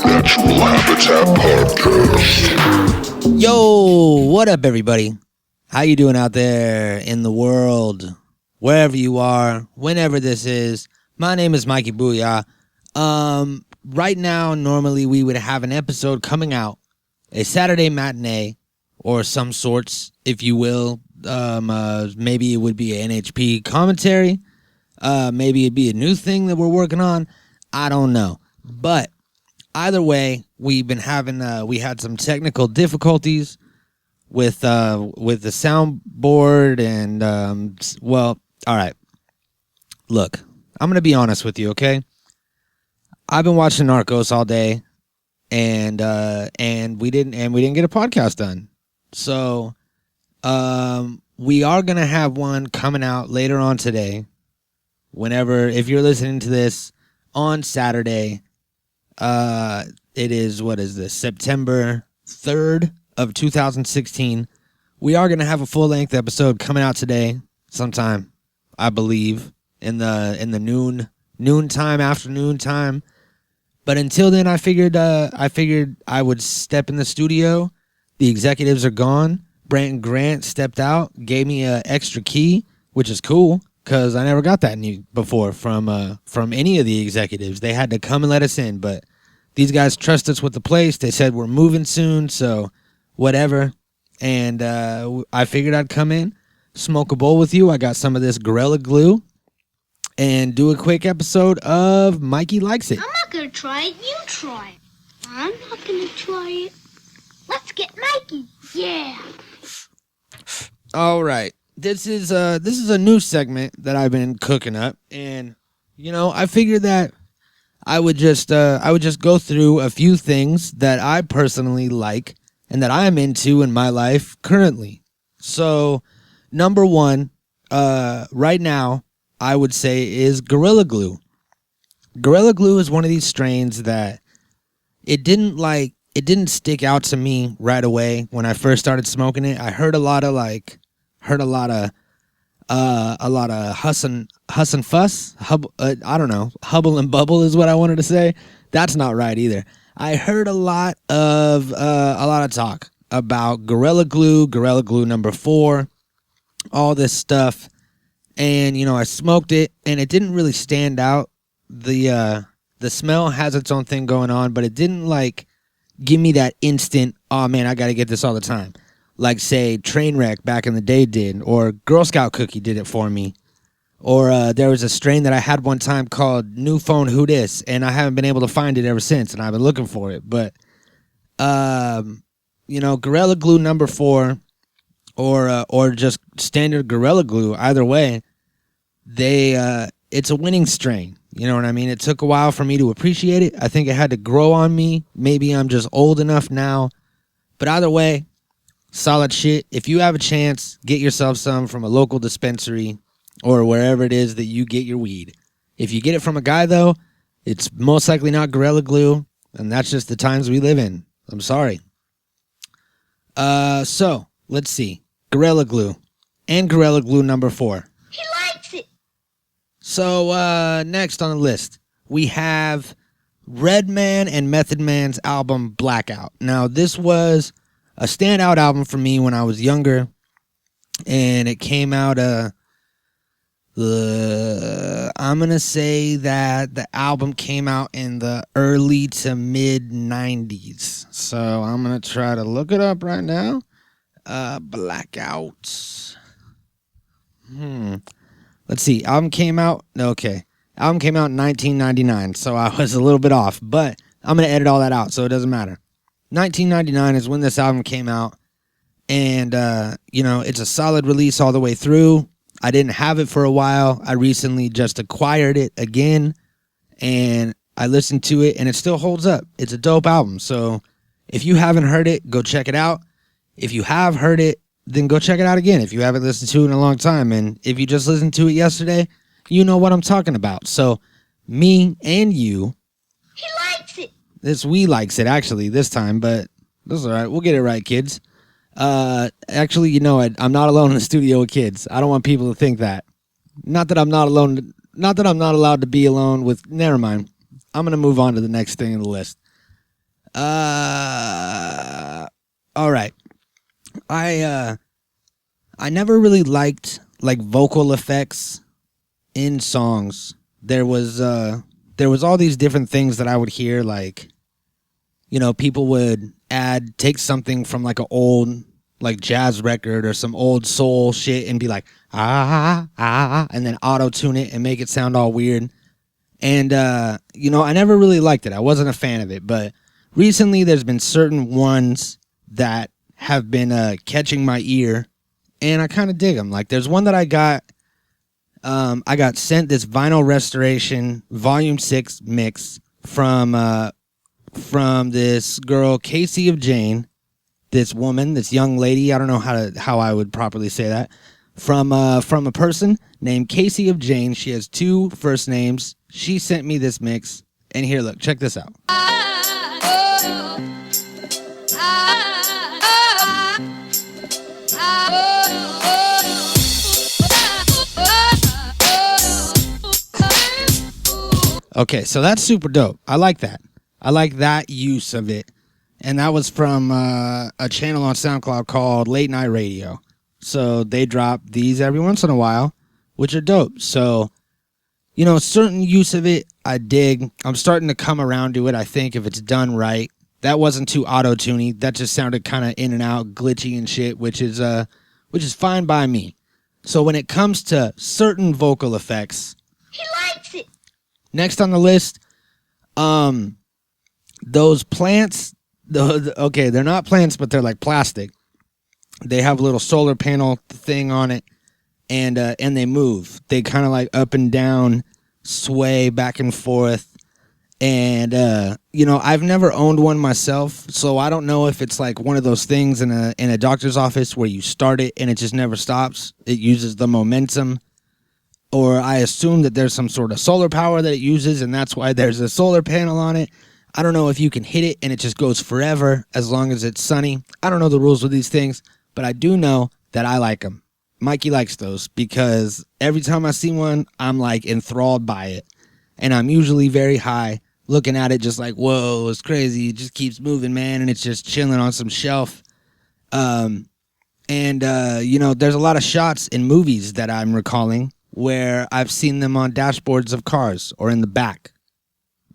Natural Habitat Podcast. Yo, what up, everybody? How you doing out there in the world? Wherever you are, whenever this is. My name is Mikey Boohyah. Right now, normally we would have an episode coming out, a Saturday matinee, or some sorts, if you will. Maybe it would be an NHP commentary. Maybe it'd be a new thing that we're working on. I don't know. But either way, we've been having we had some technical difficulties with the soundboard and all right. Look, I'm gonna be honest with you, okay? I've been watching Narcos all day, and we didn't get a podcast done. So we are gonna have one coming out later on today. Whenever, if you're listening to this on Saturday, it is, what is this, September 3rd of 2016. We are going to have a full-length episode coming out today sometime, I believe, in the noontime, afternoon time. But until then, I figured I would step in the studio. The executives are gone. Brant and Grant stepped out, gave me an extra key, which is cool. Because I never got that before from any of the executives. They had to come and let us in, but these guys trust us with the place. They said we're moving soon, so whatever. And I figured I'd come in, smoke a bowl with you. I got some of this Gorilla Glue, and do a quick episode of Mikey Likes It. I'm not going to try it. You try it. I'm not going to try it. Let's get Mikey. Yeah. All right. This is a new segment that I've been cooking up, and I figured that I would just go through a few things that I personally like and that I'm into in my life currently. So, number one, right now, I would say is Gorilla Glue. Gorilla Glue is one of these strains that it didn't stick out to me right away when I first started smoking it. I heard a lot of huss and fuss. I don't know. Hubble and bubble is what I wanted to say. That's not right either. I heard a lot of talk about Gorilla Glue number 4, all this stuff, and I smoked it, and it didn't really stand out. The smell has its own thing going on, but it didn't give me that instant, oh man, I got to get this all the time. Like, say, Trainwreck back in the day did, or Girl Scout Cookie did it for me. Or there was a strain that I had one time called New Phone Who Dis, and I haven't been able to find it ever since, and I've been looking for it. But, Gorilla Glue number 4, or just standard Gorilla Glue, either way, it's a winning strain. You know what I mean? It took a while for me to appreciate it. I think it had to grow on me. Maybe I'm just old enough now. But either way, solid shit. If you have a chance, get yourself some from a local dispensary or wherever it is that you get your weed. If you get it from a guy, though, it's most likely not Gorilla Glue, and that's just the times we live in. I'm sorry. So, let's see. Gorilla Glue and Gorilla Glue number 4. He likes it. So, next on the list, we have Redman and Method Man's album Blackout. Now, this was a standout album for me when I was younger, and it came out, I'm going to say that the album came out in the early to mid 90s. So I'm going to try to look it up right now. Blackout. Let's see. Album came out in 1999, so I was a little bit off, but I'm going to edit all that out, so it doesn't matter. 1999 is when this album came out, and it's a solid release all the way through. I didn't have it for a while. I recently just acquired it again, and I listened to it, and it still holds up. It's a dope album, so if you haven't heard it, go check it out. If you have heard it, then go check it out again if you haven't listened to it in a long time, and if you just listened to it yesterday, you know what I'm talking about. So me and you, he likes it. We likes it, actually, this time, but that's all right. We'll get it right, kids. Actually, I'm not alone in the studio with kids. I don't want people to think that. Not that I'm not alone. Not that I'm not allowed to be alone with... Never mind. I'm going to move on to the next thing in the list. All right. I never really liked like vocal effects in songs. There was all these different things that I would hear, like, you know, people would take something from like an old like jazz record or some old soul shit and be like and then auto tune it and make it sound all weird. And you know, I never really liked it. I wasn't a fan of it, but recently there's been certain ones that have been catching my ear, and I kind of dig them. Like there's one that I got sent this Vinyl Restoration Volume 6 mix from this girl, Casey of Jane, this woman, this young lady. I don't know how I would properly say that. From a person named Casey of Jane. She has 2 first names. She sent me this mix, and here, look, check this out. Okay, so that's super dope. I like that. I like that use of it. And that was from a channel on SoundCloud called Late Night Radio. So they drop these every once in a while, which are dope. So, you know, certain use of it, I dig. I'm starting to come around to it, I think, if it's done right. That wasn't too auto-tuney. That just sounded kind of in and out, glitchy and shit, which is fine by me. So when it comes to certain vocal effects, he likes it. Next on the list, those plants, okay, they're not plants, but they're like plastic. They have a little solar panel thing on it, and they move. They kind of like up and down, sway back and forth. And, you know, I've never owned one myself, so I don't know if it's like one of those things in a doctor's office where you start it and it just never stops. It uses the momentum. Or I assume that there's some sort of solar power that it uses, and that's why there's a solar panel on it. I don't know if you can hit it and it just goes forever as long as it's sunny. I don't know the rules with these things, but I do know that I like them. Mikey likes those because every time I see one, I'm like enthralled by it. And I'm usually very high, looking at it just like, whoa, it's crazy. It just keeps moving, man, and it's just chilling on some shelf. You know, there's a lot of shots in movies that I'm recalling where I've seen them on dashboards of cars or in the back,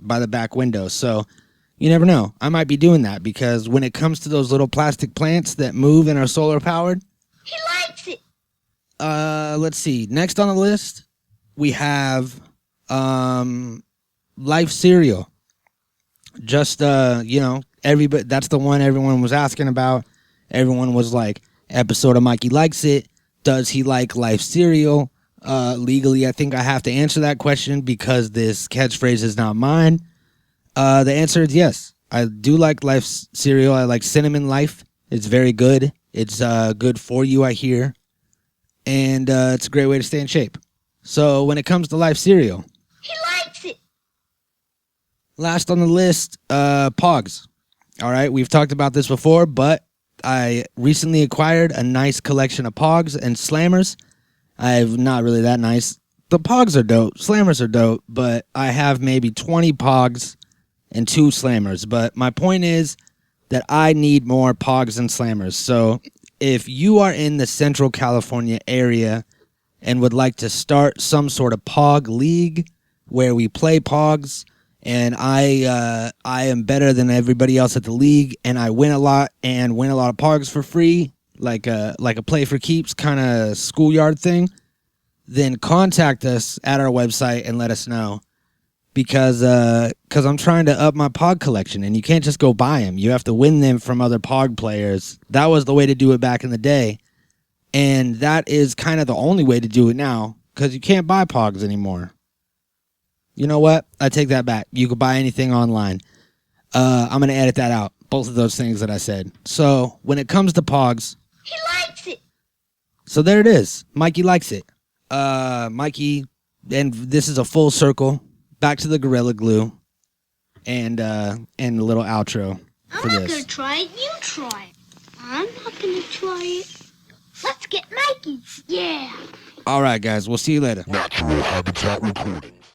by the back window. So you never know. I might be doing that because when it comes to those little plastic plants that move and are solar powered, he likes it. Let's see. Next on the list, we have Life Cereal. Just, you know, everybody, that's the one everyone was asking about. Everyone was like, episode of Mikey Likes It. Does he like Life Cereal? Legally, I think I have to answer that question because this catchphrase is not mine. The answer is yes. I do like Life Cereal. I like Cinnamon Life. It's very good. It's good for you, I hear. And it's a great way to stay in shape. So when it comes to Life Cereal, he likes it. Last on the list, Pogs. All right, we've talked about this before, but I recently acquired a nice collection of Pogs and Slammers. I'm not really that nice. The Pogs are dope. Slammers are dope, but I have maybe 20 Pogs and 2 Slammers. But my point is that I need more Pogs and Slammers. So if you are in the Central California area and would like to start some sort of Pog league where we play Pogs, and I am better than everybody else at the league, and I win a lot and win a lot of Pogs for free, like a play for keeps kind of schoolyard thing, then contact us at our website and let us know. Because I'm trying to up my Pog collection, and you can't just go buy them. You have to win them from other Pog players. That was the way to do it back in the day, and that is kind of the only way to do it now, because you can't buy Pogs anymore. You know what? I take that back. You can buy anything online. I'm going to edit that out, both of those things that I said. So when it comes to Pogs, he likes it. So there it is. Mikey likes it. Mikey, and this is a full circle. Back to the Gorilla Glue, and a little outro for I'm not this. going to try it. You try it. I'm not going to try it. Let's get Mikey. Yeah. All right, guys. We'll see you later. Natural Habitat Recording.